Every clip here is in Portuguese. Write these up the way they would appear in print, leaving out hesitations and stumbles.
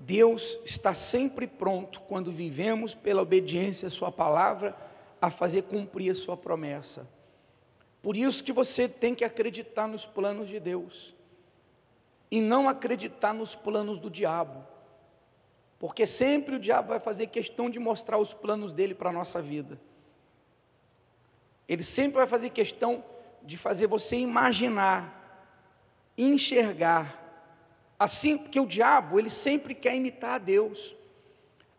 Deus está sempre pronto, quando vivemos pela obediência à sua palavra, a fazer cumprir a sua promessa. Por isso que você tem que acreditar nos planos de Deus, e não acreditar nos planos do diabo, porque sempre o diabo vai fazer questão de mostrar os planos dele para a nossa vida. Ele sempre vai fazer questão de fazer você imaginar, enxergar, assim, porque o diabo, ele sempre quer imitar a Deus.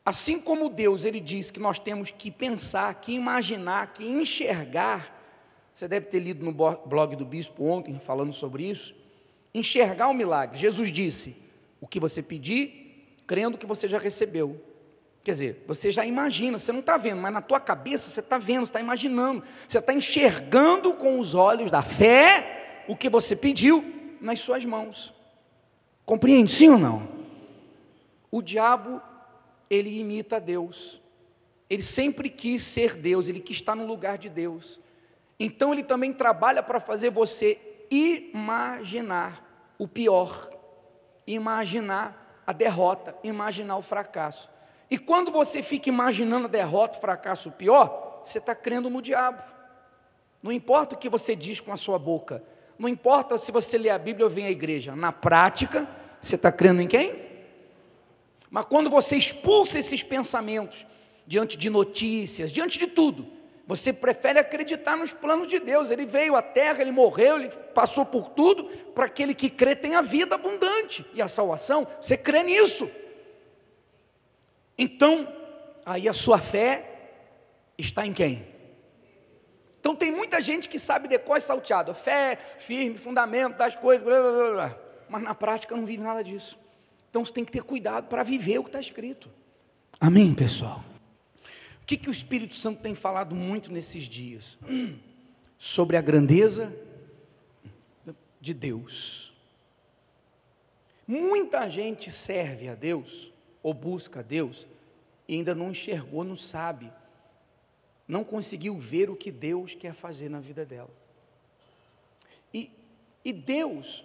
Assim como Deus, ele diz que nós temos que pensar, que imaginar, que enxergar. Você deve ter lido no blog do bispo ontem, falando sobre isso. Enxergar o milagre. Jesus disse, o que você pedir, crendo que você já recebeu. Quer dizer, você já imagina, você não está vendo, mas na tua cabeça você está vendo, você está imaginando. Você está enxergando com os olhos da fé o que você pediu nas suas mãos. Compreende, sim ou não? O diabo, ele imita a Deus. Ele sempre quis ser Deus, ele quis estar no lugar de Deus. Então ele também trabalha para fazer você imaginar o pior, imaginar a derrota, imaginar o fracasso. E quando você fica imaginando a derrota, o fracasso, o pior, você está crendo no diabo. Não importa o que você diz com a sua boca, não importa se você lê a Bíblia ou vem à igreja, na prática, você está crendo em quem? Mas quando você expulsa esses pensamentos, diante de notícias, diante de tudo, você prefere acreditar nos planos de Deus. Ele veio à terra, ele morreu, ele passou por tudo, para aquele que crê tenha vida abundante, e a salvação, você crê nisso. Então, aí a sua fé está em quem? Então tem muita gente que sabe decor e salteado, fé, firme, fundamento das coisas, blá, blá, blá, blá, mas na prática não vive nada disso. Então você tem que ter cuidado para viver o que está escrito. Amém, pessoal? O que o Espírito Santo tem falado muito nesses dias? Sobre a grandeza de Deus. Muita gente serve a Deus, ou busca a Deus, e ainda não enxergou, não sabe, não conseguiu ver o que Deus quer fazer na vida dela. E Deus,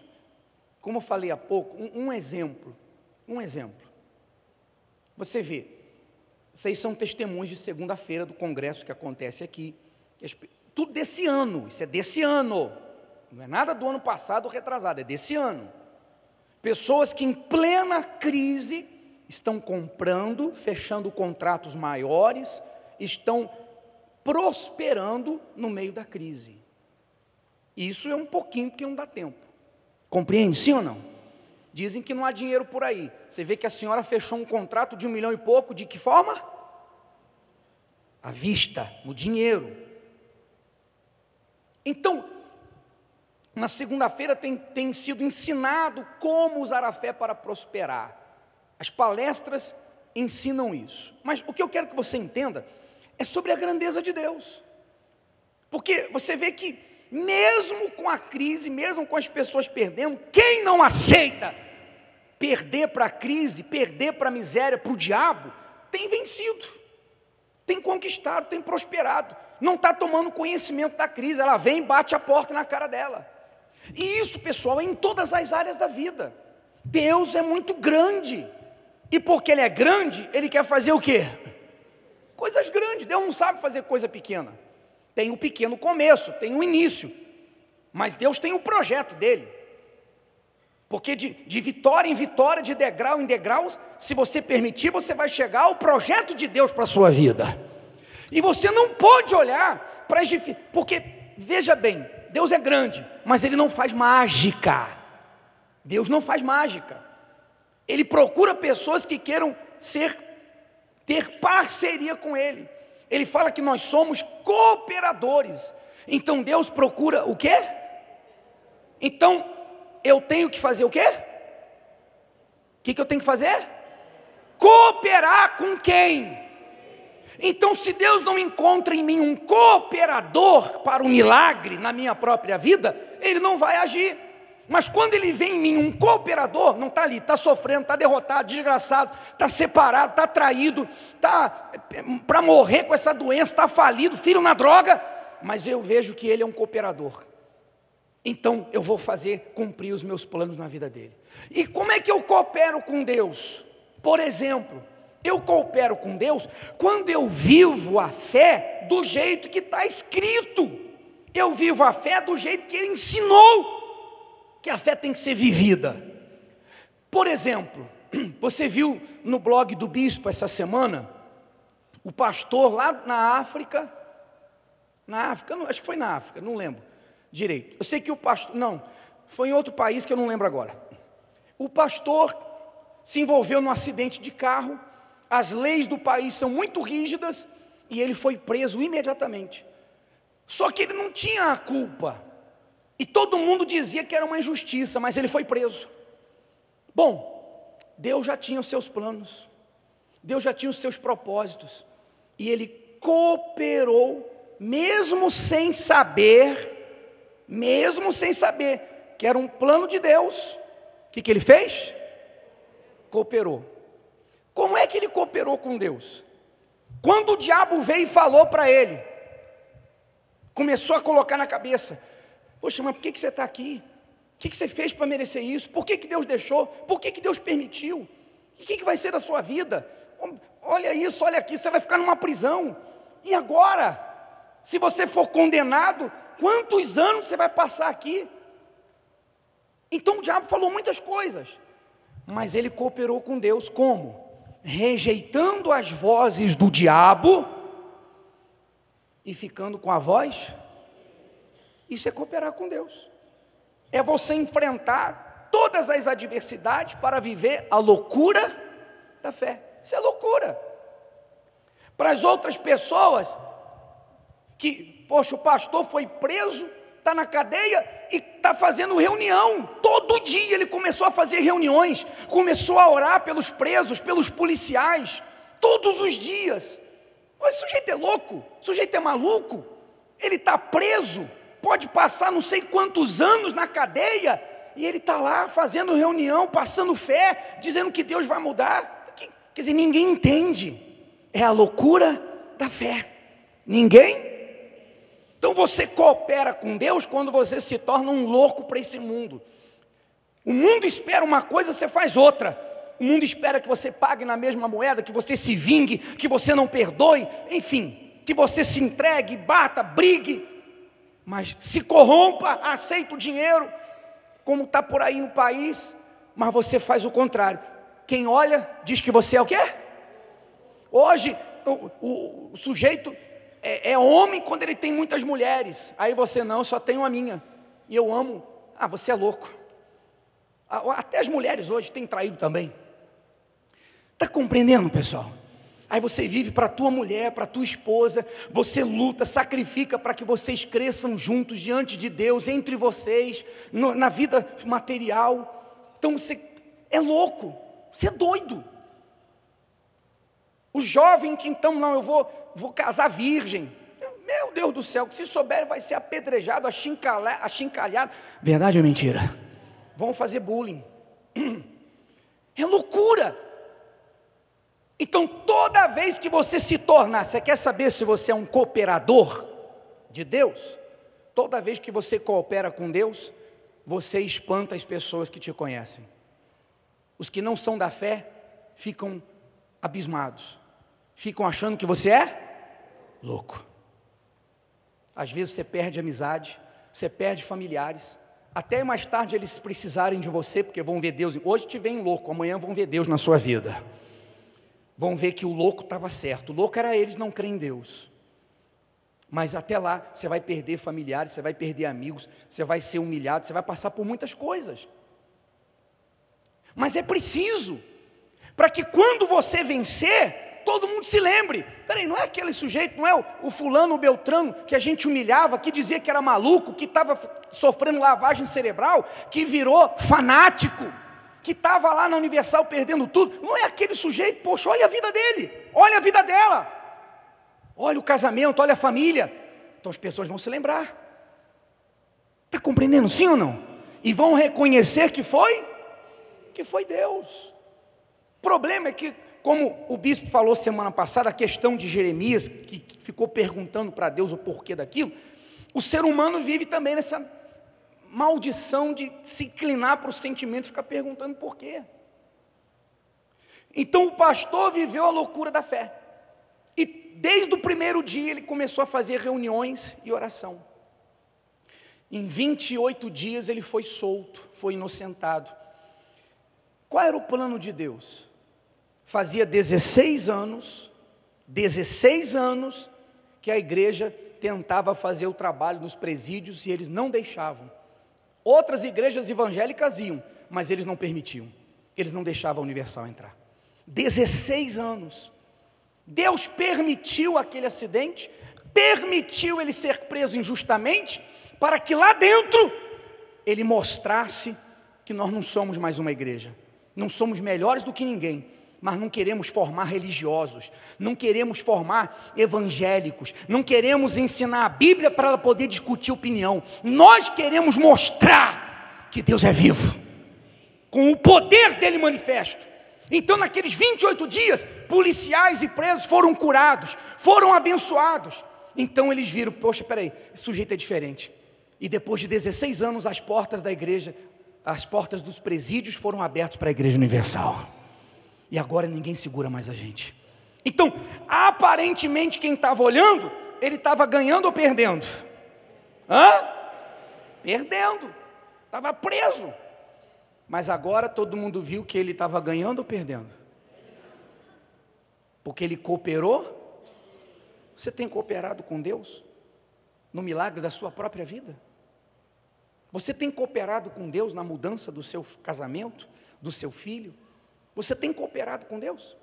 como eu falei há pouco, um exemplo, você vê, vocês são testemunhos de segunda-feira do congresso que acontece aqui, tudo desse ano, isso é desse ano, não é nada do ano passado ou retrasado, é desse ano. Pessoas que em plena crise estão comprando, fechando contratos maiores, estão prosperando no meio da crise. Isso é um pouquinho, porque não dá tempo. Compreende, sim ou não? Dizem que não há dinheiro por aí. Você vê que a senhora fechou um contrato de 1 milhão e pouco, de que forma? À vista, no dinheiro. Então, na segunda-feira tem sido ensinado como usar a fé para prosperar. As palestras ensinam isso. Mas o que eu quero que você entenda é sobre a grandeza de Deus. Porque você vê que mesmo com a crise, mesmo com as pessoas perdendo, quem não aceita perder para a crise, perder para a miséria, para o diabo, tem vencido, tem conquistado, tem prosperado, não está tomando conhecimento da crise, ela vem e bate a porta na cara dela. E isso, pessoal, é em todas as áreas da vida. Deus é muito grande, e porque Ele é grande, Ele quer fazer o quê? Coisas grandes. Deus não sabe fazer coisa pequena. Tem um pequeno começo, tem um início, mas Deus tem um projeto dele, porque de vitória em vitória, de degrau em degrau, se você permitir, você vai chegar ao projeto de Deus para a sua vida. E você não pode olhar para as dificuldades, porque, veja bem, Deus é grande, mas Ele não faz mágica. Deus não faz mágica. Ele procura pessoas que queiram ter parceria com Ele. Ele fala que nós somos cooperadores. Então Deus procura o quê? Então eu tenho que fazer o quê? O que eu tenho que fazer? Cooperar com quem? Então, se Deus não encontra em mim um cooperador para o milagre na minha própria vida, Ele não vai agir. Mas quando Ele vê em mim um cooperador, não está ali, está sofrendo, está derrotado, desgraçado, está separado, está traído, está para morrer com essa doença, está falido, filho na droga, mas eu vejo que ele é um cooperador. Então eu vou fazer cumprir os meus planos na vida dele. E como é que eu coopero com Deus? Por exemplo, eu coopero com Deus quando eu vivo a fé do jeito que está escrito. Eu vivo a fé do jeito que Ele ensinou que a fé tem que ser vivida. Por exemplo, você viu no blog do bispo essa semana, o pastor lá na África, acho que foi na África, não lembro direito. Eu sei que o pastor, não, foi em outro país que eu não lembro agora. O pastor se envolveu num acidente de carro, as leis do país são muito rígidas, e ele foi preso imediatamente. Só que ele não tinha a culpa, e todo mundo dizia que era uma injustiça, mas ele foi preso. Bom, Deus já tinha os seus planos, Deus já tinha os seus propósitos, e ele cooperou, mesmo sem saber que era um plano de Deus. O que ele fez? Cooperou. Como é que ele cooperou com Deus? Quando o diabo veio e falou para ele, começou a colocar na cabeça: poxa, mas por que você está aqui? O que você fez para merecer isso? Por que Deus deixou? Por que Deus permitiu? O que vai ser da sua vida? Olha isso, olha aqui, você vai ficar numa prisão. E agora, se você for condenado, quantos anos você vai passar aqui? Então o diabo falou muitas coisas, mas ele cooperou com Deus como? Rejeitando as vozes do diabo e ficando com a voz. Isso é cooperar com Deus. É você enfrentar todas as adversidades para viver a loucura da fé. Isso é loucura. Para as outras pessoas que, poxa, o pastor foi preso, está na cadeia e está fazendo reunião. Todo dia ele começou a fazer reuniões, começou a orar pelos presos, pelos policiais, todos os dias. Esse sujeito é louco, esse sujeito é maluco, ele está preso, pode passar não sei quantos anos na cadeia, e ele está lá fazendo reunião, passando fé, dizendo que Deus vai mudar. Quer dizer, ninguém entende, é a loucura da fé. Ninguém. Então você coopera com Deus quando você se torna um louco para esse mundo. O mundo espera uma coisa, você faz outra. O mundo espera que você pague na mesma moeda, que você se vingue, que você não perdoe, enfim, que você se entregue, bata, brigue, mas se corrompa, aceita o dinheiro, como está por aí no país, mas você faz o contrário. Quem olha diz que você é o quê? Hoje o sujeito é homem quando ele tem muitas mulheres. Aí você não, só tenho a minha, e eu amo. Ah, você é louco. Até as mulheres hoje têm traído também. Está compreendendo, pessoal? Aí você vive para a tua mulher, para a tua esposa, você luta, sacrifica para que vocês cresçam juntos diante de Deus, entre vocês, na vida material. Então você é louco, você é doido. O jovem que então, não, eu vou casar virgem. Meu Deus do céu, se souber vai ser apedrejado, achincalhado. Verdade ou mentira? Vão fazer bullying. É loucura. Então toda vez que você se tornar, você quer saber se você é um cooperador de Deus? Toda vez que você coopera com Deus, você espanta as pessoas que te conhecem. Os que não são da fé ficam abismados, ficam achando que você é louco. Às vezes você perde amizade, você perde familiares, até mais tarde eles precisarem de você, porque vão ver Deus. Hoje te veem louco, amanhã vão ver Deus na sua vida. Vão ver que o louco estava certo. O louco era eles não crerem em Deus. Mas até lá você vai perder familiares, você vai perder amigos, você vai ser humilhado, você vai passar por muitas coisas. Mas é preciso, para que quando você vencer, todo mundo se lembre. Peraí, não é aquele sujeito, não é o fulano, o Beltrano, que a gente humilhava, que dizia que era maluco, que estava sofrendo lavagem cerebral, que virou fanático, que estava lá na Universal perdendo tudo. Não é aquele sujeito, poxa, olha a vida dele, olha a vida dela, olha o casamento, olha a família. Então as pessoas vão se lembrar. Está compreendendo, sim ou não? E vão reconhecer que foi Deus. O problema é que, como o bispo falou semana passada, a questão de Jeremias, que ficou perguntando para Deus o porquê daquilo, o ser humano vive também nessa maldição de se inclinar para o sentimento e ficar perguntando por quê. Então o pastor viveu a loucura da fé. E desde o primeiro dia ele começou a fazer reuniões e oração. Em 28 dias ele foi solto, foi inocentado. Qual era o plano de Deus? Fazia 16 anos que a igreja tentava fazer o trabalho nos presídios e eles não deixavam. Outras igrejas evangélicas iam, mas eles não permitiam. Eles não deixavam a Universal entrar. 16 anos. Deus permitiu aquele acidente, permitiu ele ser preso injustamente, para que lá dentro ele mostrasse que nós não somos mais uma igreja. Não somos melhores do que ninguém, mas não queremos formar religiosos, não queremos formar evangélicos, não queremos ensinar a Bíblia para ela poder discutir opinião. Nós queremos mostrar que Deus é vivo, com o poder dele manifesto. Então naqueles 28 dias, policiais e presos foram curados, foram abençoados. Então eles viram, poxa, peraí, esse sujeito é diferente. E depois de 16 anos, as portas da igreja, as portas dos presídios foram abertas para a Igreja Universal. E agora ninguém segura mais a gente. Então, aparentemente quem estava olhando, ele estava ganhando ou perdendo? Perdendo. Estava preso. Mas agora todo mundo viu que ele estava ganhando ou perdendo? Porque ele cooperou. Você tem cooperado com Deus no milagre da sua própria vida? Você tem cooperado com Deus na mudança do seu casamento, do seu filho? Você tem cooperado com Deus?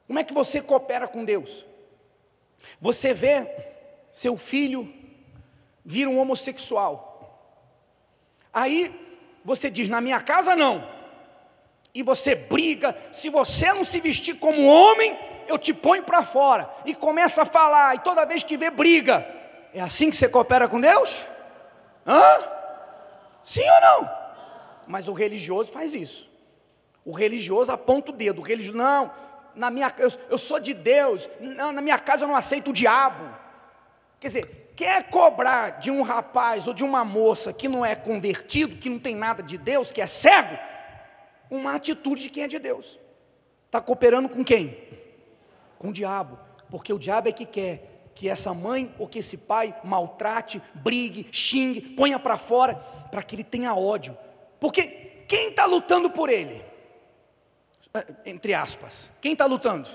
Como é que você coopera com Deus? Você vê seu filho vir um homossexual. Aí você diz, na minha casa não. E você briga, se você não se vestir como homem, eu te ponho para fora. E começa a falar, e toda vez que vê, briga. É assim que você coopera com Deus? Sim ou não? Mas o religioso faz isso. O religioso aponta o dedo. O religioso, não, eu sou de Deus. Não, na minha casa eu não aceito o diabo. Quer dizer, quer cobrar de um rapaz ou de uma moça que não é convertido, que não tem nada de Deus, que é cego, uma atitude de quem é de Deus. Está cooperando com quem? Com o diabo. Porque o diabo é que quer que essa mãe ou que esse pai maltrate, brigue, xingue, ponha para fora, para que ele tenha ódio. Porque quem está lutando por ele? Entre aspas, quem está lutando?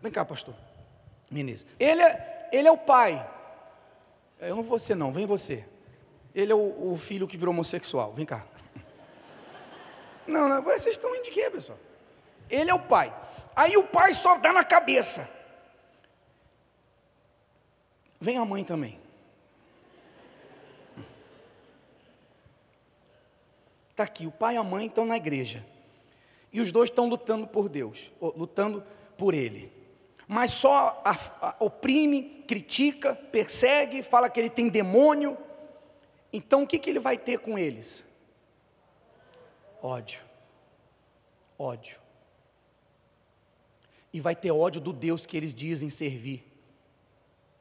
Vem cá, pastor Menezes. Ele é o pai. Eu não vou ser não, vem você. Ele é o filho que virou homossexual, vem cá. Não, vocês estão indo de quê, pessoal? Ele é o pai. Aí o pai só dá na cabeça. Vem a mãe também. Está aqui, o pai e a mãe estão na igreja. E os dois estão lutando por Deus, lutando por Ele. Mas só oprime, critica, persegue, fala que ele tem demônio. Então o que ele vai ter com eles? Ódio. Ódio. E vai ter ódio do Deus que eles dizem servir.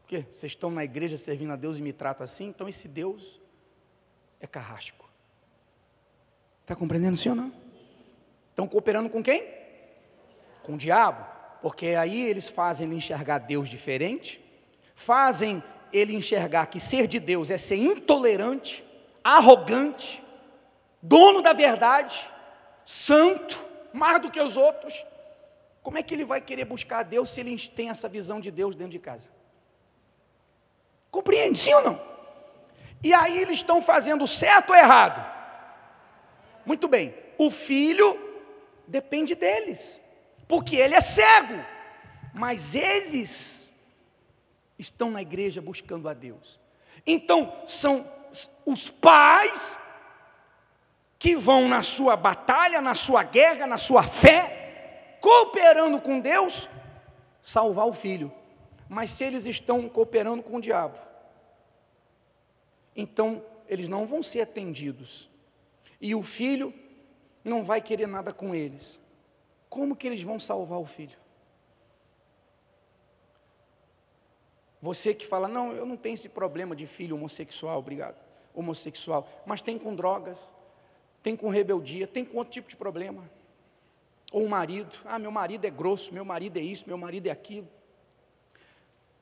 Porque vocês estão na igreja servindo a Deus e me tratam assim, então esse Deus é carrasco. Está compreendendo, sim ou não? Estão cooperando com quem? Com o diabo. Porque aí eles fazem ele enxergar Deus diferente, fazem ele enxergar que ser de Deus é ser intolerante, arrogante, dono da verdade, santo, mais do que os outros. Como é que ele vai querer buscar a Deus se ele tem essa visão de Deus dentro de casa? Compreende, sim ou não? E aí eles estão fazendo certo ou errado? Muito bem, o filho depende deles, porque ele é cego, mas eles estão na igreja buscando a Deus. Então são os pais que vão na sua batalha, na sua guerra, na sua fé, cooperando com Deus, salvar o filho. Mas se eles estão cooperando com o diabo, então eles não vão ser atendidos. E o filho não vai querer nada com eles. Como que eles vão salvar o filho? Você que fala, não, eu não tenho esse problema de filho homossexual, obrigado, homossexual, mas tem com drogas, tem com rebeldia, tem com outro tipo de problema. Ou o marido, meu marido é grosso, meu marido é isso, meu marido é aquilo.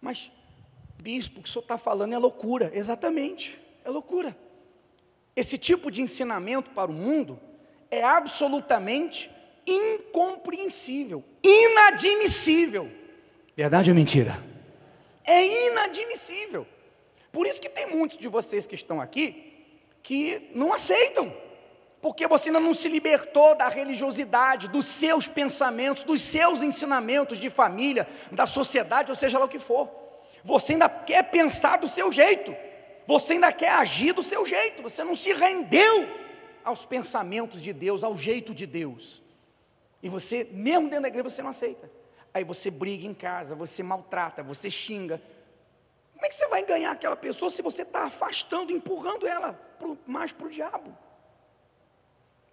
Mas, bispo, o que o senhor está falando é loucura. Exatamente, é loucura. Esse tipo de ensinamento para o mundo é absolutamente incompreensível, inadmissível. Verdade ou mentira? É inadmissível. Por isso que tem muitos de vocês que estão aqui que não aceitam, porque você ainda não se libertou da religiosidade, dos seus pensamentos, dos seus ensinamentos de família, da sociedade, ou seja lá o que for. Você ainda quer pensar do seu jeito, você ainda quer agir do seu jeito, você não se rendeu aos pensamentos de Deus, ao jeito de Deus. E você, mesmo dentro da igreja, você não aceita. Aí você briga em casa, você maltrata, você xinga. Como é que você vai ganhar aquela pessoa se você está afastando, empurrando ela mais para o diabo?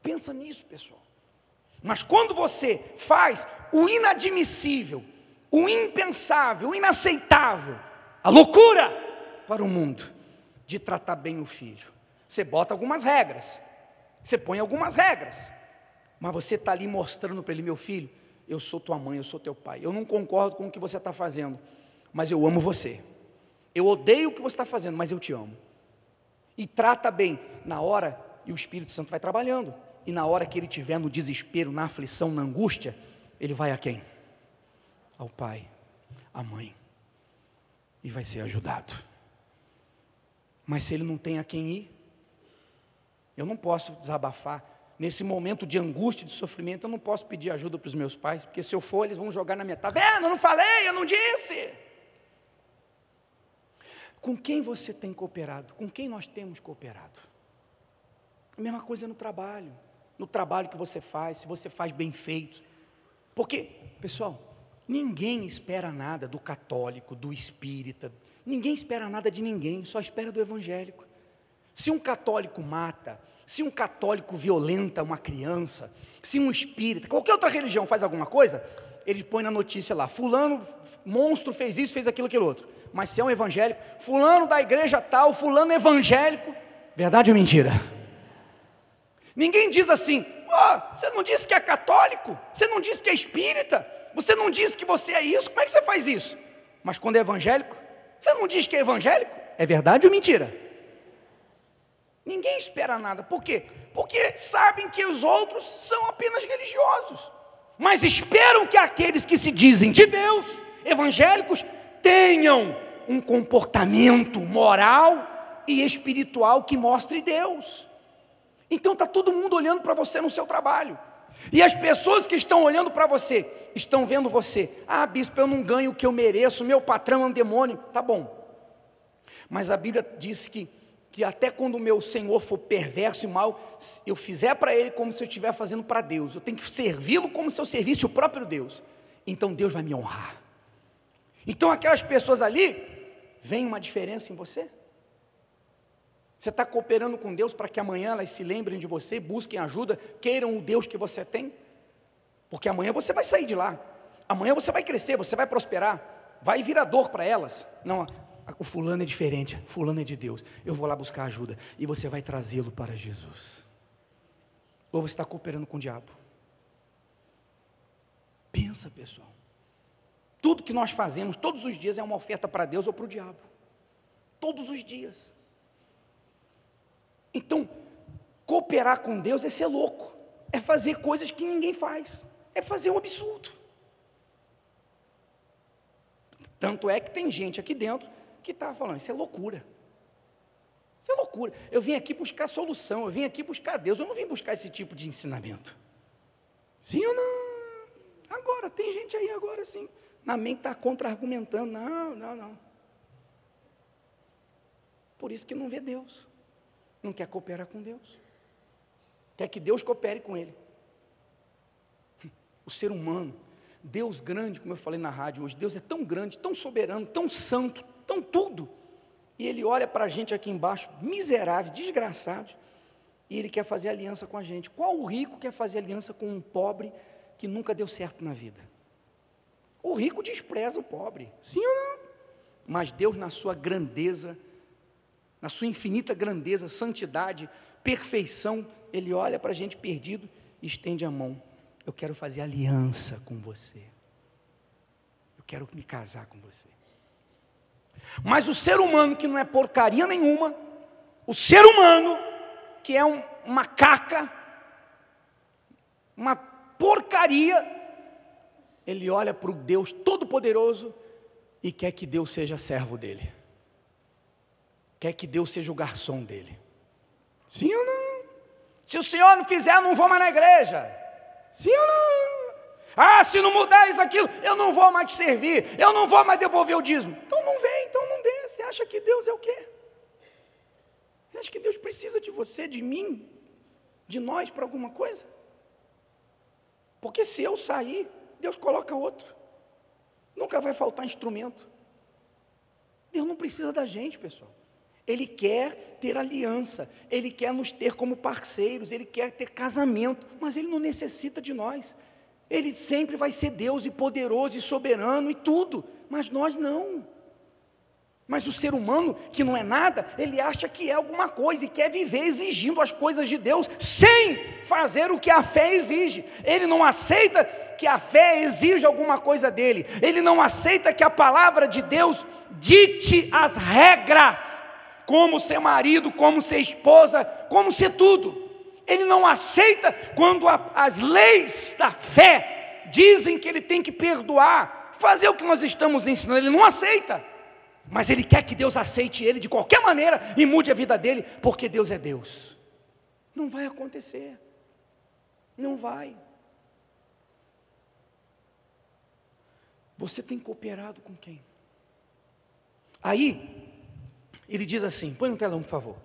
Pensa nisso, pessoal. Mas quando você faz o inadmissível, o impensável, o inaceitável, a loucura para o mundo, de tratar bem o filho, você bota algumas regras, você põe algumas regras, mas você está ali mostrando para ele: meu filho, eu sou tua mãe, eu sou teu pai, eu não concordo com o que você está fazendo, mas eu amo você, eu odeio o que você está fazendo, mas eu te amo. E trata bem na hora, e o Espírito Santo vai trabalhando, e na hora que ele estiver no desespero, na aflição, na angústia, ele vai a quem? Ao pai, à mãe, e vai ser ajudado. Mas se ele não tem a quem ir, eu não posso desabafar. Nesse momento de angústia, de sofrimento, eu não posso pedir ajuda para os meus pais, porque se eu for, eles vão jogar na minha cara: tá vendo, eu não falei, eu não disse. Com quem você tem cooperado? Com quem nós temos cooperado? A mesma coisa no trabalho que você faz, se você faz bem feito. Porque, pessoal, ninguém espera nada do católico, do espírita, ninguém espera nada de ninguém, só espera do evangélico. Se um católico mata, se um católico violenta uma criança, se um espírita, qualquer outra religião faz alguma coisa, eles põem na notícia lá: fulano, monstro, fez isso, fez aquilo, aquilo outro. Mas se é um evangélico, fulano da igreja tal, fulano evangélico, verdade ou mentira? Ninguém diz assim: você não disse que é católico, você não disse que é espírita, você não disse que você é isso, como é que você faz isso? Mas quando é evangélico, você não diz que é evangélico? É verdade ou mentira? Ninguém espera nada. Por quê? Porque sabem que os outros são apenas religiosos, mas esperam que aqueles que se dizem de Deus, evangélicos, tenham um comportamento moral e espiritual que mostre Deus. Então está todo mundo olhando para você no seu trabalho, e as pessoas que estão olhando para você, estão vendo você: bispo, eu não ganho o que eu mereço, meu patrão é um demônio. Tá bom, mas a Bíblia diz que até quando o meu senhor for perverso e mal, eu fizer para ele como se eu estivesse fazendo para Deus, eu tenho que servi-lo como se eu servisse o próprio Deus, então Deus vai me honrar. Então aquelas pessoas ali, vem uma diferença em você? Você está cooperando com Deus para que amanhã elas se lembrem de você, busquem ajuda, queiram o Deus que você tem? Porque amanhã você vai sair de lá, amanhã você vai crescer, você vai prosperar, vai virar dor para elas. Não, o fulano é diferente, fulano é de Deus, eu vou lá buscar ajuda, e você vai trazê-lo para Jesus. Ou você está cooperando com o diabo? Pensa, pessoal, tudo que nós fazemos todos os dias é uma oferta para Deus ou para o diabo, todos os dias. Então, cooperar com Deus é ser louco, é fazer coisas que ninguém faz, é fazer um absurdo. Tanto é que tem gente aqui dentro que está falando: isso é loucura, isso é loucura, eu vim aqui buscar solução, eu vim aqui buscar Deus, eu não vim buscar esse tipo de ensinamento. Sim ou não? Agora, tem gente aí agora sim, na mente está contra-argumentando: não. Por isso que não vê Deus, não quer cooperar com Deus, quer que Deus coopere com ele. O ser humano, Deus grande, como eu falei na rádio hoje, Deus é tão grande, tão soberano, tão santo, tão tudo, e Ele olha para a gente aqui embaixo, miseráveis, desgraçados, e Ele quer fazer aliança com a gente. Qual o rico quer fazer aliança com um pobre que nunca deu certo na vida? O rico despreza o pobre, sim ou não? Mas Deus, na sua grandeza, na sua infinita grandeza, santidade, perfeição, Ele olha para a gente perdido e estende a mão: eu quero fazer aliança com você. Eu quero me casar com você. Mas o ser humano que não é porcaria nenhuma, o ser humano que é uma caca, uma porcaria, ele olha para o Deus Todo-Poderoso e quer que Deus seja servo dele. Quer que Deus seja o garçom dele. Sim ou não? Se o senhor não fizer, eu não vou mais na igreja. Sim ou não? Ah, se não mudar isso, aquilo, eu não vou mais te servir, eu não vou mais devolver o dízimo. Então não vem, então não dê. Você acha que Deus é o quê? Você acha que Deus precisa de você, de mim, de nós para alguma coisa? Porque se eu sair, Deus coloca outro. Nunca vai faltar instrumento. Deus não precisa da gente, pessoal. Ele quer ter aliança, Ele quer nos ter como parceiros, Ele quer ter casamento, mas Ele não necessita de nós. Ele sempre vai ser Deus e poderoso e soberano e tudo, mas nós não. Mas o ser humano que não é nada, ele acha que é alguma coisa e quer viver exigindo as coisas de Deus, sem fazer o que a fé exige. Ele não aceita que a fé exija alguma coisa dele, ele não aceita que a palavra de Deus dite as regras, como ser marido, como ser esposa, como ser tudo. Ele não aceita quando as leis da fé dizem que ele tem que perdoar, fazer o que nós estamos ensinando, ele não aceita. Mas ele quer que Deus aceite ele de qualquer maneira e mude a vida dele, porque Deus é Deus. Não vai acontecer. Não vai. Você tem cooperado com quem? Aí, ele diz assim, põe no telão, por favor.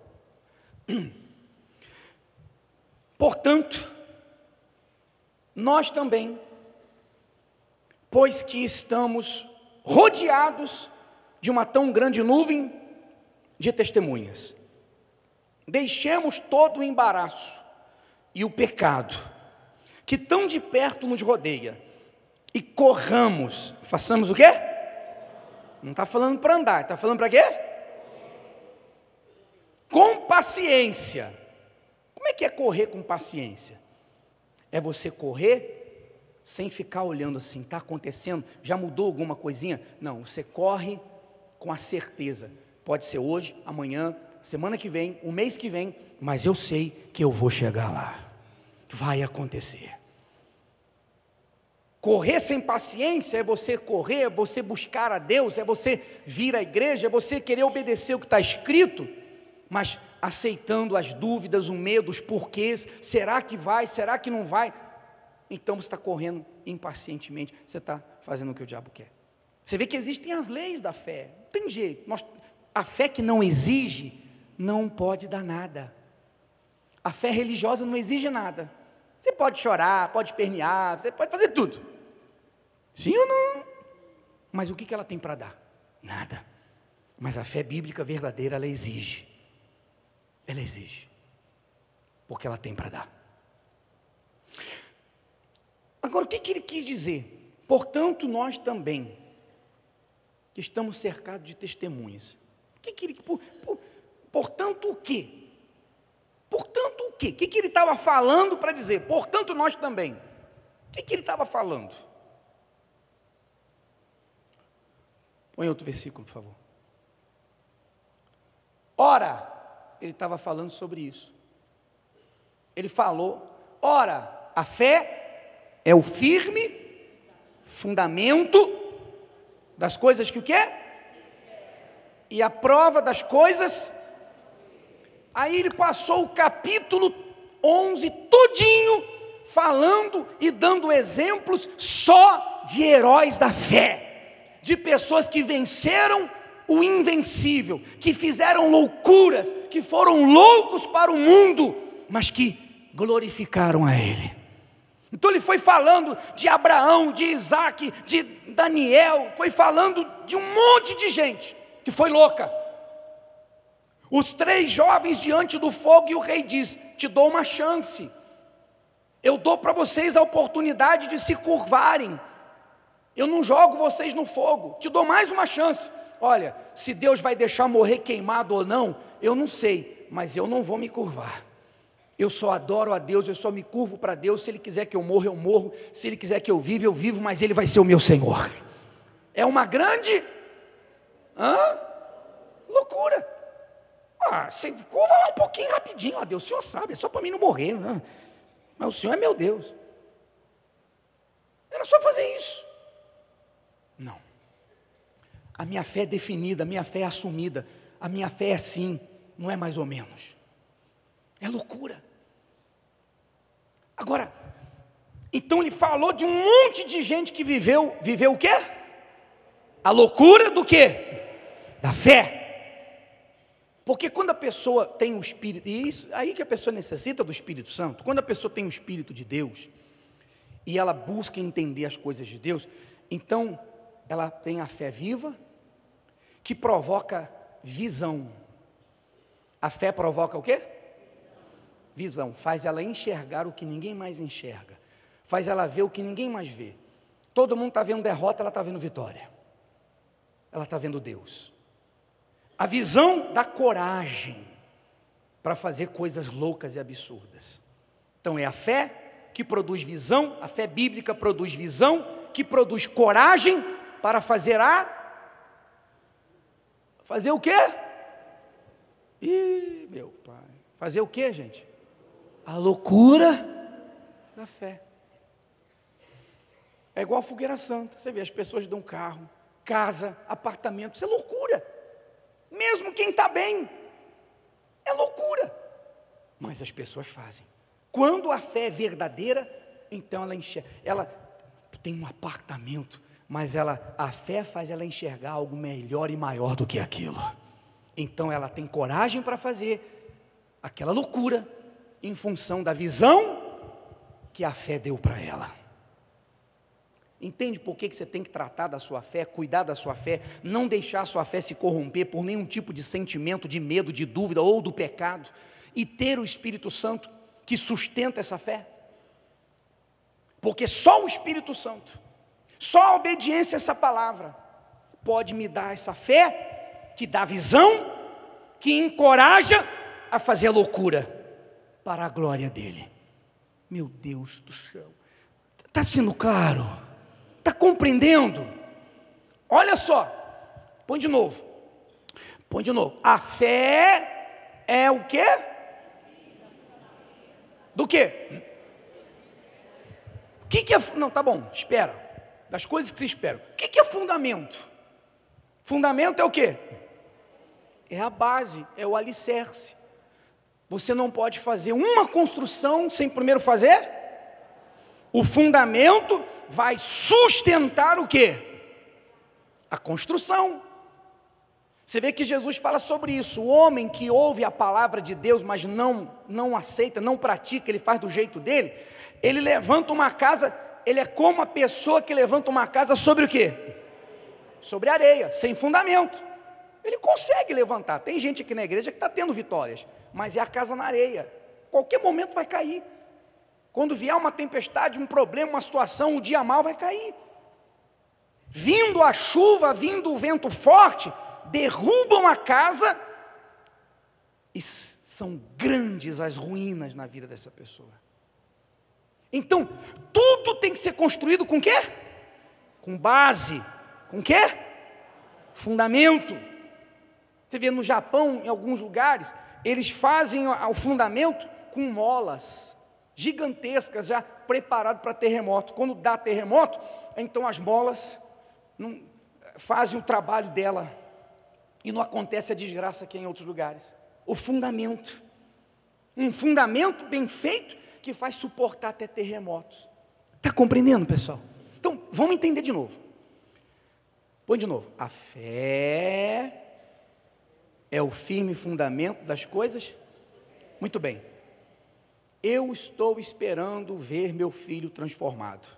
Portanto, nós também, pois que estamos rodeados de uma tão grande nuvem de testemunhas, deixemos todo o embaraço e o pecado que tão de perto nos rodeia e corramos, façamos o quê? Não está falando para andar, está falando para quê? Com paciência. Como é que é correr com paciência? É você correr sem ficar olhando assim, está acontecendo, já mudou alguma coisinha? Não, você corre com a certeza, pode ser hoje, amanhã, semana que vem, o mês que vem, mas eu sei que eu vou chegar lá, vai acontecer. Correr sem paciência é você correr, é você buscar a Deus, é você vir à igreja, é você querer obedecer o que está escrito, mas aceitando as dúvidas, o medo, os porquês, será que vai, será que não vai? Então você está correndo impacientemente, você está fazendo o que o diabo quer. Você vê que existem as leis da fé, não tem jeito, a fé que não exige, não pode dar nada. A fé religiosa não exige nada. Você pode chorar, pode espernear, você pode fazer tudo. Sim ou não? Mas o que ela tem para dar? Nada. Mas a fé bíblica verdadeira, ela exige. Ela exige. Porque ela tem para dar. Agora, o que ele quis dizer? Portanto, nós também, que estamos cercados de testemunhas. Portanto, o quê? Portanto, o quê? O que ele estava falando para dizer? Portanto, nós também. O que ele estava falando? Põe outro versículo, por favor. Ora, ele estava falando sobre isso. Ele falou, ora, a fé é o firme fundamento das coisas que o quê? E a prova das coisas. Aí ele passou o capítulo 11 todinho falando e dando exemplos só de heróis da fé, de pessoas que venceram o invencível, que fizeram loucuras, que foram loucos para o mundo, mas que glorificaram a Ele. Então ele foi falando de Abraão, de Isaac, de Daniel, foi falando de um monte de gente que foi louca. Os 3 jovens diante do fogo, e o rei diz, te dou uma chance, eu dou para vocês a oportunidade de se curvarem, eu não jogo vocês no fogo, te dou mais uma chance. Olha, se Deus vai deixar morrer queimado ou não, eu não sei, mas eu não vou me curvar. Eu só adoro a Deus, eu só me curvo para Deus. Se Ele quiser que eu morra, eu morro. Se Ele quiser que eu vivo, mas Ele vai ser o meu Senhor. É uma grande loucura. Você curva lá um pouquinho rapidinho. Deus, o Senhor sabe, é só para mim não morrer. Mas o Senhor é meu Deus. Era só fazer isso. Não. A minha fé é definida, a minha fé é assumida. A minha fé é assim, não é mais ou menos. É loucura. Agora, então ele falou de um monte de gente que viveu o quê? A loucura do quê? Da fé. Porque quando a pessoa tem o Espírito, e isso aí que a pessoa necessita do Espírito Santo, quando a pessoa tem o Espírito de Deus, e ela busca entender as coisas de Deus, então ela tem a fé viva, que provoca visão. A fé provoca o quê? Visão, faz ela enxergar o que ninguém mais enxerga, faz ela ver o que ninguém mais vê. Todo mundo está vendo derrota, ela está vendo vitória, ela está vendo Deus. A visão dá coragem para fazer coisas loucas e absurdas. Então é a fé que produz visão, a fé bíblica produz visão, que produz coragem para fazer o quê? Ih, meu pai, fazer o quê, gente? A loucura da fé. É igual a fogueira santa. Você vê, as pessoas dão carro, casa, apartamento, isso é loucura. Mesmo quem está bem, é loucura. Mas as pessoas fazem. Quando a fé é verdadeira, então ela tem um apartamento, mas a fé faz ela enxergar algo melhor e maior do que aquilo. Então ela tem coragem para fazer aquela loucura, em função da visão que a fé deu para ela. Entende por que você tem que tratar da sua fé, cuidar da sua fé, não deixar a sua fé se corromper por nenhum tipo de sentimento, de medo, de dúvida ou do pecado, e ter o Espírito Santo que sustenta essa fé? Porque só o Espírito Santo, só a obediência a essa palavra, pode me dar essa fé, que dá visão, que encoraja a fazer a loucura, para a glória dEle. Meu Deus do céu, está sendo claro? Está compreendendo? Olha só, põe de novo. A fé é o quê? Do quê? O que é? Não, tá bom, espera. Das coisas que se esperam. O que é fundamento? Fundamento é o quê? É a base, é o alicerce. Você não pode fazer uma construção sem primeiro fazer? O fundamento vai sustentar o quê? A construção. Você vê que Jesus fala sobre isso. O homem que ouve a palavra de Deus, mas não aceita, não pratica, ele faz do jeito dele, ele levanta uma casa, ele é como a pessoa que levanta uma casa sobre o quê? Sobre areia, sem fundamento. Ele consegue levantar. Tem gente aqui na igreja que está tendo vitórias, mas é a casa na areia. Qualquer momento vai cair. Quando vier uma tempestade, um problema, uma situação, um dia mal vai cair. Vindo a chuva, vindo o vento forte, derrubam a casa e são grandes as ruínas na vida dessa pessoa. Então, tudo tem que ser construído com quê? Com base. Com quê? Fundamento. Você vê no Japão, em alguns lugares, eles fazem o fundamento com molas gigantescas, já preparado para terremoto. Quando dá terremoto, então as molas não fazem o trabalho dela, e não acontece a desgraça aqui em outros lugares. O fundamento, um fundamento bem feito, que faz suportar até terremotos. Está compreendendo, pessoal? Então, vamos entender de novo. Põe de novo. A fé é o firme fundamento das coisas. Muito bem. Eu estou esperando ver meu filho transformado.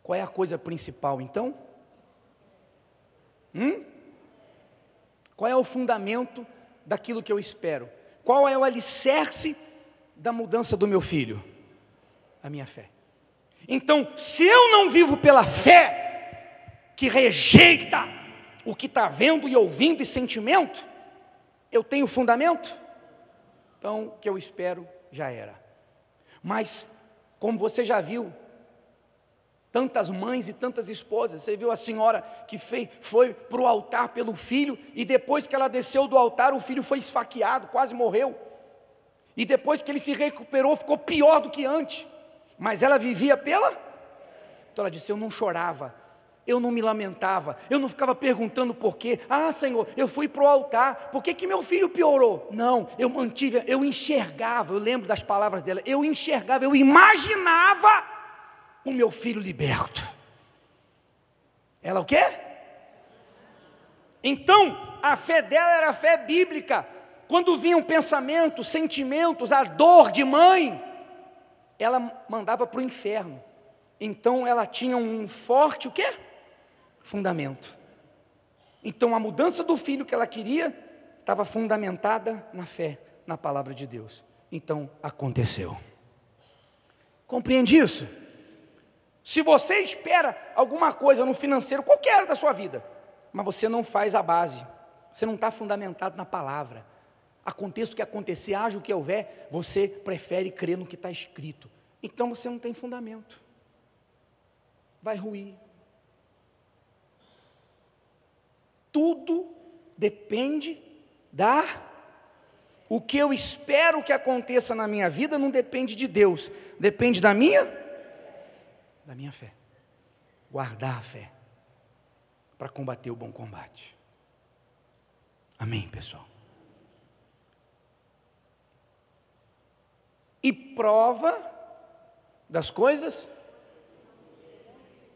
Qual é a coisa principal, então? Qual é o fundamento daquilo que eu espero? Qual é o alicerce da mudança do meu filho? A minha fé. Então, se eu não vivo pela fé, que rejeita o que está vendo e ouvindo e sentimento, eu tenho fundamento? Então, o que eu espero já era. Mas, como você já viu, tantas mães e tantas esposas, você viu a senhora que foi para o altar pelo filho, e depois que ela desceu do altar, o filho foi esfaqueado, quase morreu, e depois que ele se recuperou, ficou pior do que antes, mas ela vivia pela... Então ela disse, eu não chorava, eu não me lamentava, eu não ficava perguntando por quê. Ah, Senhor, eu fui para o altar, por que que meu filho piorou? Não, eu enxergava, eu lembro das palavras dela, eu enxergava, eu imaginava o meu filho liberto. Ela o quê? Então, a fé dela era a fé bíblica. Quando vinham pensamentos, sentimentos, a dor de mãe, ela mandava para o inferno. Então, ela tinha um forte, o quê? Fundamento. Então, a mudança do filho que ela queria, estava fundamentada na fé, na palavra de Deus. Então, aconteceu. Compreende isso? Se você espera alguma coisa no financeiro, qualquer área da sua vida, mas você não faz a base, você não está fundamentado na palavra, aconteça o que acontecer, haja o que houver, você prefere crer no que está escrito, então você não tem fundamento, vai ruir. Tudo depende o que eu espero que aconteça na minha vida não depende de Deus, depende da minha fé. Guardar a fé para combater o bom combate. Amém, pessoal? E prova das coisas.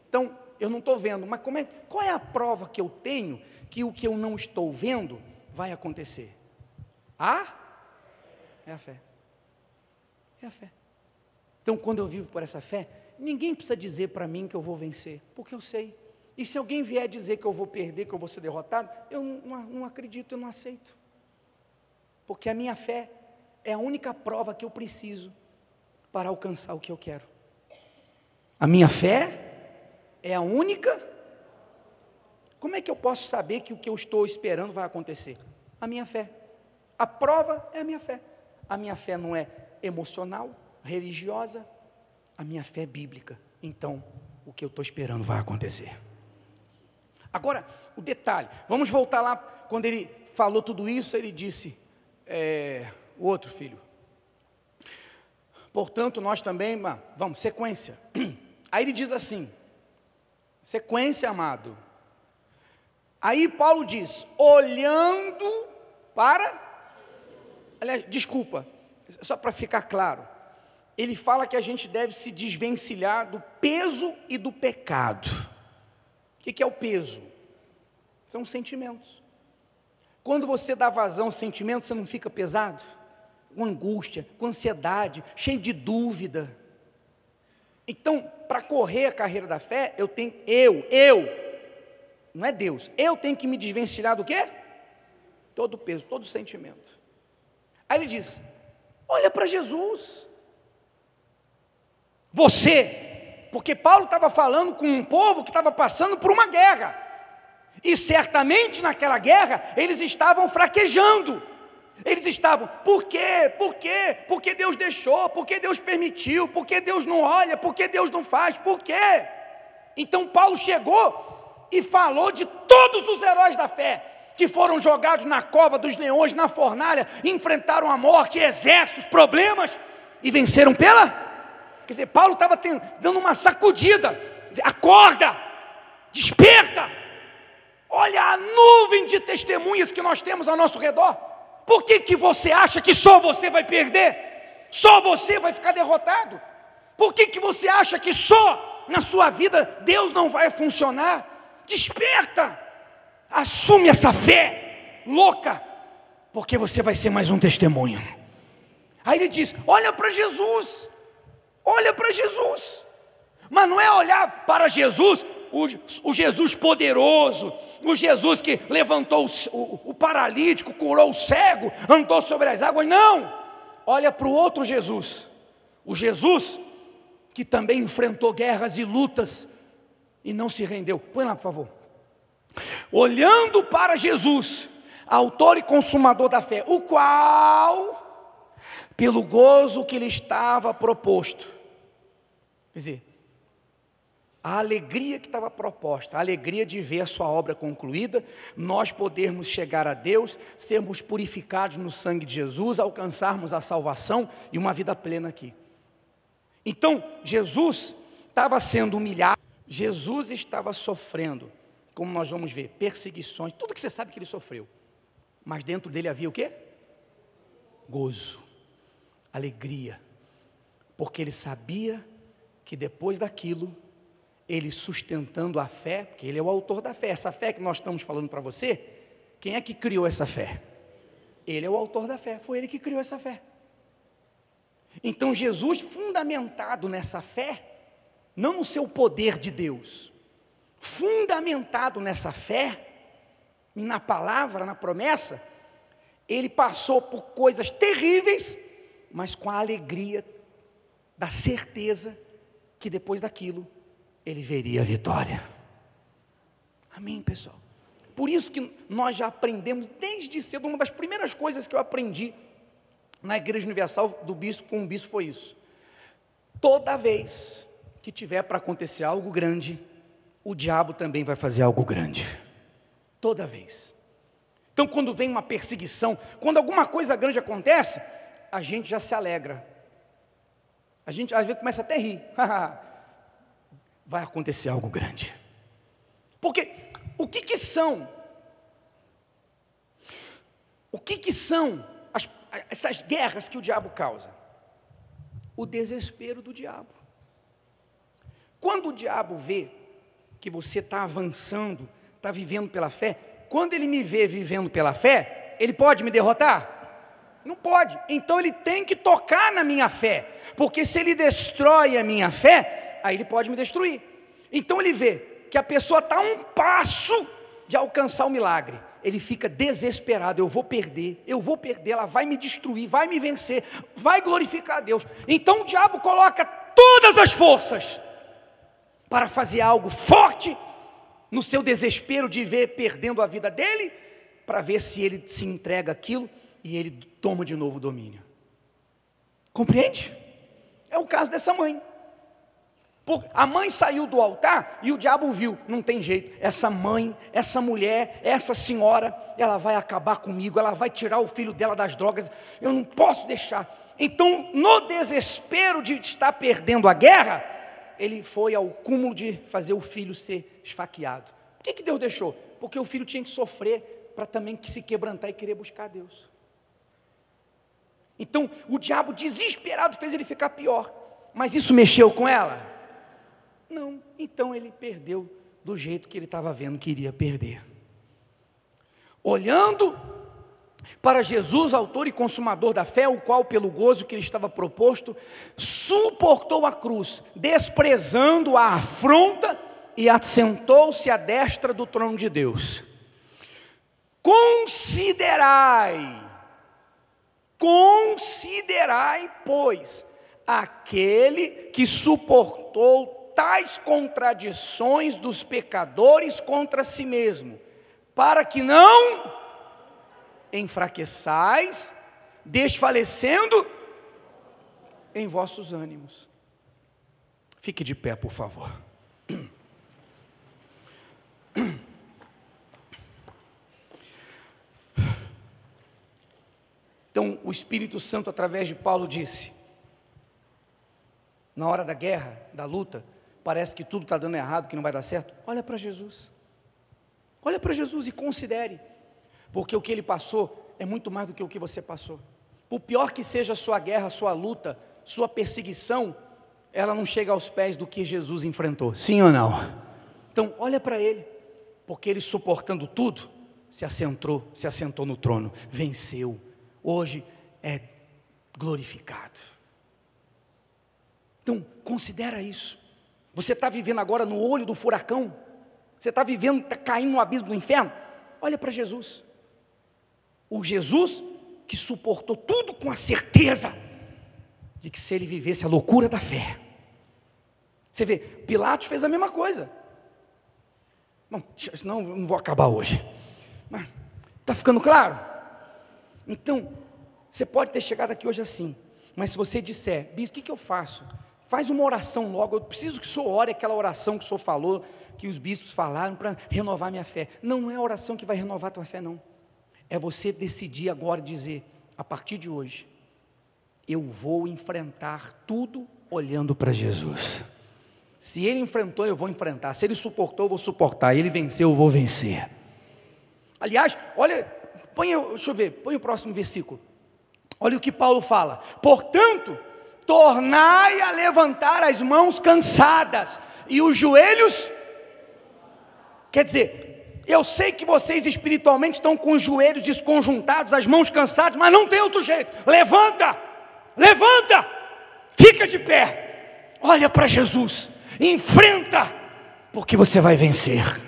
Então, eu não estou vendo, mas qual é a prova que eu tenho que o que eu não estou vendo vai acontecer? É a fé. É a fé. Então, quando eu vivo por essa fé, ninguém precisa dizer para mim que eu vou vencer, porque eu sei. E se alguém vier dizer que eu vou perder, que eu vou ser derrotado, eu não acredito, eu não aceito. Porque a minha fé é a única prova que eu preciso para alcançar o que eu quero. A minha fé é a única. Como é que eu posso saber que o que eu estou esperando vai acontecer? A minha fé. A prova é a minha fé. A minha fé não é emocional, religiosa, a minha fé é bíblica. Então, o que eu estou esperando vai acontecer. Agora, o detalhe, vamos voltar lá, quando ele falou tudo isso, ele disse, o outro filho, portanto, nós também, vamos, sequência. Aí ele diz assim, sequência, amado. Aí Paulo diz, olhando para, aliás, desculpa, só para ficar claro, ele fala que a gente deve se desvencilhar do peso e do pecado. O que é o peso? São os sentimentos. Quando você dá vazão aos sentimentos, você não fica pesado? Com angústia, com ansiedade, cheio de dúvida. Então, para correr a carreira da fé, não é Deus, eu tenho que me desvencilhar do quê? Todo o peso, todo o sentimento. Aí ele diz, olha para Jesus. Você, porque Paulo estava falando com um povo que estava passando por uma guerra, e certamente naquela guerra, eles estavam fraquejando, eles estavam, por quê? Por que Deus deixou? Por que Deus permitiu? Por que Deus não olha? Por que Deus não faz? Por quê? Então Paulo chegou e falou de todos os heróis da fé, que foram jogados na cova dos leões, na fornalha, enfrentaram a morte, exércitos, problemas, e venceram quer dizer, Paulo estava dando uma sacudida, acorda, desperta, olha a nuvem de testemunhas que nós temos ao nosso redor. Por que você acha que só você vai perder? Só você vai ficar derrotado? Por que você acha que só na sua vida Deus não vai funcionar? Desperta, assume essa fé louca, porque você vai ser mais um testemunho. Aí ele diz, olha para Jesus. Olha para Jesus, mas não é olhar para Jesus, o Jesus poderoso, o Jesus que levantou o paralítico, curou o cego, andou sobre as águas, não, olha para o outro Jesus, o Jesus que também enfrentou guerras e lutas e não se rendeu. Põe lá, por favor. Olhando para Jesus, autor e consumador da fé, o qual, pelo gozo que lhe estava proposto. Quer dizer, a alegria que estava proposta, a alegria de ver a sua obra concluída, nós podermos chegar a Deus, sermos purificados no sangue de Jesus, alcançarmos a salvação e uma vida plena aqui. Então, Jesus estava sendo humilhado, Jesus estava sofrendo, como nós vamos ver, perseguições, tudo que você sabe que ele sofreu, mas dentro dele havia o quê? Gozo, alegria, porque ele sabia que depois daquilo, ele sustentando a fé, porque ele é o autor da fé, essa fé que nós estamos falando para você, quem é que criou essa fé? Ele é o autor da fé, foi ele que criou essa fé. Então Jesus, fundamentado nessa fé, não no seu poder de Deus, fundamentado nessa fé, e na palavra, na promessa, ele passou por coisas terríveis, mas com a alegria da certeza que depois daquilo, ele veria a vitória. Amém, pessoal? Por isso que nós já aprendemos desde cedo, uma das primeiras coisas que eu aprendi na Igreja Universal do bispo, com o bispo, foi isso. Toda vez que tiver para acontecer algo grande, o diabo também vai fazer algo grande. Toda vez. Então, quando vem uma perseguição, quando alguma coisa grande acontece, a gente já se alegra. A gente às vezes começa até a rir. Vai acontecer algo grande. Porque o que são essas guerras que o diabo causa? O desespero do diabo. Quando o diabo vê que você está avançando, está vivendo pela fé, quando ele me vê vivendo pela fé, ele pode me derrotar? Não pode. Então ele tem que tocar na minha fé, porque se ele destrói a minha fé, aí ele pode me destruir. Então ele vê que a pessoa está a um passo de alcançar o milagre, ele fica desesperado, eu vou perder, ela vai me destruir, vai me vencer, vai glorificar a Deus. Então o diabo coloca todas as forças para fazer algo forte, no seu desespero de ver perdendo a vida dele, para ver se ele se entrega àquilo, e ele toma de novo o domínio. Compreende? É o caso dessa mãe. A mãe saiu do altar e o diabo viu, não tem jeito, essa mãe, essa mulher, essa senhora, ela vai acabar comigo, ela vai tirar o filho dela das drogas, eu não posso deixar. Então, no desespero de estar perdendo a guerra, ele foi ao cúmulo de fazer o filho ser esfaqueado. Por que Deus deixou? Porque o filho tinha que sofrer para também se quebrantar e querer buscar a Deus. Então, o diabo desesperado fez ele ficar pior, mas isso mexeu com ela? Não, então ele perdeu do jeito que ele estava vendo que iria perder. Olhando para Jesus, autor e consumador da fé, o qual pelo gozo que lhe estava proposto, suportou a cruz, desprezando a afronta, e assentou-se à destra do trono de Deus. Considerai, pois, aquele que suportou tais contradições dos pecadores contra si mesmo, para que não enfraqueçais, desfalecendo em vossos ânimos. Fique de pé, por favor. Então, o Espírito Santo, através de Paulo, disse: na hora da guerra, da luta, parece que tudo está dando errado, que não vai dar certo. Olha para Jesus. Olha para Jesus e considere. Porque o que ele passou é muito mais do que o que você passou. Por pior que seja a sua guerra, a sua luta, sua perseguição, ela não chega aos pés do que Jesus enfrentou. Sim ou não? Então, olha para ele. Porque ele, suportando tudo, se assentou no trono, venceu. Hoje é glorificado. Então, considera isso. Você está vivendo agora no olho do furacão? Você está vivendo, está caindo no abismo do inferno? Olha para Jesus. O Jesus que suportou tudo com a certeza de que se ele vivesse a loucura da fé. Você vê, Pilatos fez a mesma coisa. Não, senão eu não vou acabar hoje. Mas está ficando claro? Então, você pode ter chegado aqui hoje assim, Mas se você disser, bispo, o que eu faço? Faz uma oração logo, eu preciso que o senhor ore aquela oração que o senhor falou, que os bispos falaram para renovar minha fé. Não é a oração que vai renovar a tua fé, não. É você decidir agora dizer, a partir de hoje, eu vou enfrentar tudo olhando para Jesus. Se ele enfrentou, eu vou enfrentar. Se ele suportou, eu vou suportar. Ele venceu, eu vou vencer. Aliás, olha, deixa eu ver, põe o próximo versículo. Olha o que Paulo fala. Portanto, tornai a levantar as mãos cansadas e os joelhos. Quer dizer, eu sei que vocês espiritualmente estão com os joelhos desconjuntados, as mãos cansadas, mas não tem outro jeito. Levanta, levanta, fica de pé, olha para Jesus, enfrenta, porque você vai vencer.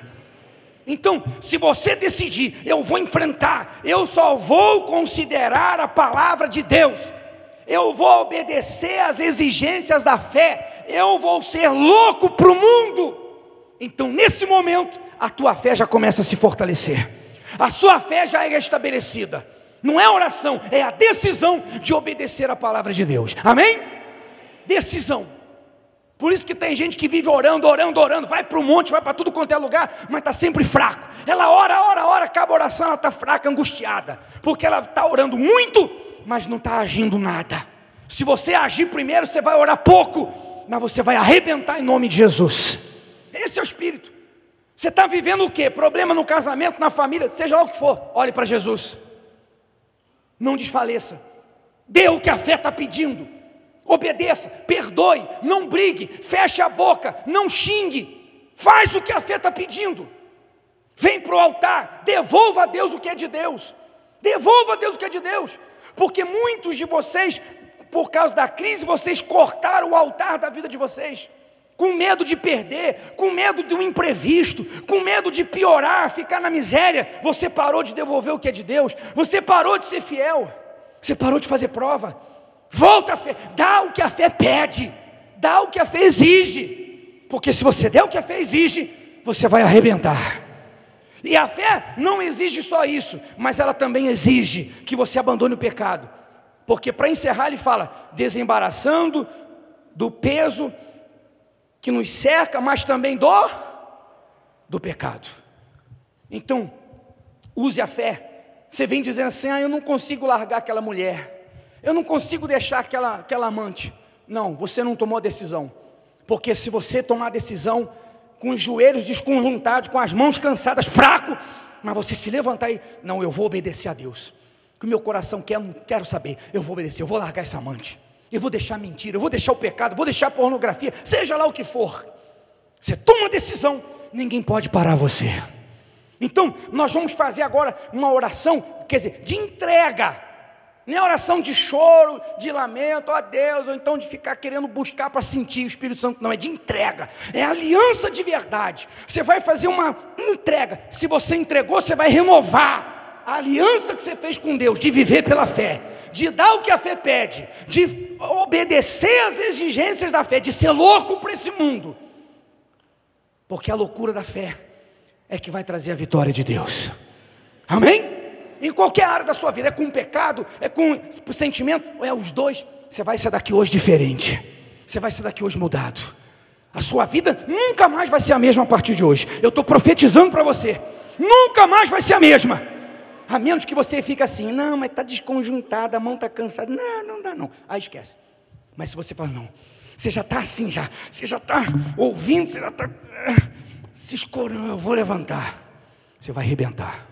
Então, se você decidir, eu vou enfrentar, eu só vou considerar a palavra de Deus, eu vou obedecer às exigências da fé, eu vou ser louco para o mundo. Então, nesse momento, a tua fé já começa a se fortalecer, a sua fé já é estabelecida. Não é oração, é a decisão de obedecer a palavra de Deus. Amém? Decisão. Por isso que tem gente que vive orando, vai para o monte, vai para tudo quanto é lugar, mas está sempre fraco. Ela ora, acaba a oração, ela está fraca, angustiada, porque ela está orando muito, mas não está agindo nada. Se você agir primeiro, você vai orar pouco, mas você vai arrebentar em nome de Jesus. Esse é o espírito. Você está vivendo o quê? Problema no casamento, na família, seja lá o que for, olhe para Jesus. Não desfaleça, dê o que a fé está pedindo. Obedeça, perdoe, não brigue, feche a boca, não xingue, faz o que a fé está pedindo. Vem para o altar, devolva a Deus o que é de Deus. Devolva a Deus o que é de Deus. Porque muitos de vocês, por causa da crise, vocês cortaram o altar da vida de vocês. Com medo de perder, com medo do imprevisto, com medo de piorar, ficar na miséria. Você parou de devolver o que é de Deus. Você parou de ser fiel. Você parou de fazer prova. Volta a fé, dá o que a fé pede, dá o que a fé exige, porque se você der o que a fé exige, você vai arrebentar. E a fé não exige só isso, mas ela também exige que você abandone o pecado, porque para encerrar ele fala, desembaraçando do peso que nos cerca, mas também do pecado. Então, use a fé. Você vem dizendo assim, eu não consigo largar aquela mulher, eu não consigo deixar aquela amante. Não, você não tomou a decisão. Porque se você tomar a decisão com os joelhos desconjuntados, com as mãos cansadas, fraco, mas você se levantar e, não, eu vou obedecer a Deus. O que o meu coração quer, eu não quero saber. Eu vou obedecer, eu vou largar essa amante. Eu vou deixar a mentira, eu vou deixar o pecado, eu vou deixar a pornografia, seja lá o que for. Você toma a decisão, ninguém pode parar você. Então, nós vamos fazer agora uma oração, quer dizer, de entrega. Não é oração de choro, de lamento, ó Deus, ou então de ficar querendo buscar para sentir o Espírito Santo. Não, é de entrega, é aliança de verdade. Você vai fazer uma entrega. Se você entregou, você vai renovar a aliança que você fez com Deus, de viver pela fé, de dar o que a fé pede, de obedecer às exigências da fé, de ser louco para esse mundo. Porque a loucura da fé é que vai trazer a vitória de Deus. Amém? Em qualquer área da sua vida, é com o pecado, é com o sentimento, ou é os dois, você vai sair daqui hoje diferente, você vai sair daqui hoje mudado. A sua vida nunca mais vai ser a mesma a partir de hoje. Eu estou profetizando para você, nunca mais vai ser a mesma, a menos que você fique assim, não, mas está desconjuntada, a mão está cansada, não dá não, aí esquece. Mas se você fala, não, você já está assim, você já está ouvindo, você já está se escorando, eu vou levantar, você vai arrebentar.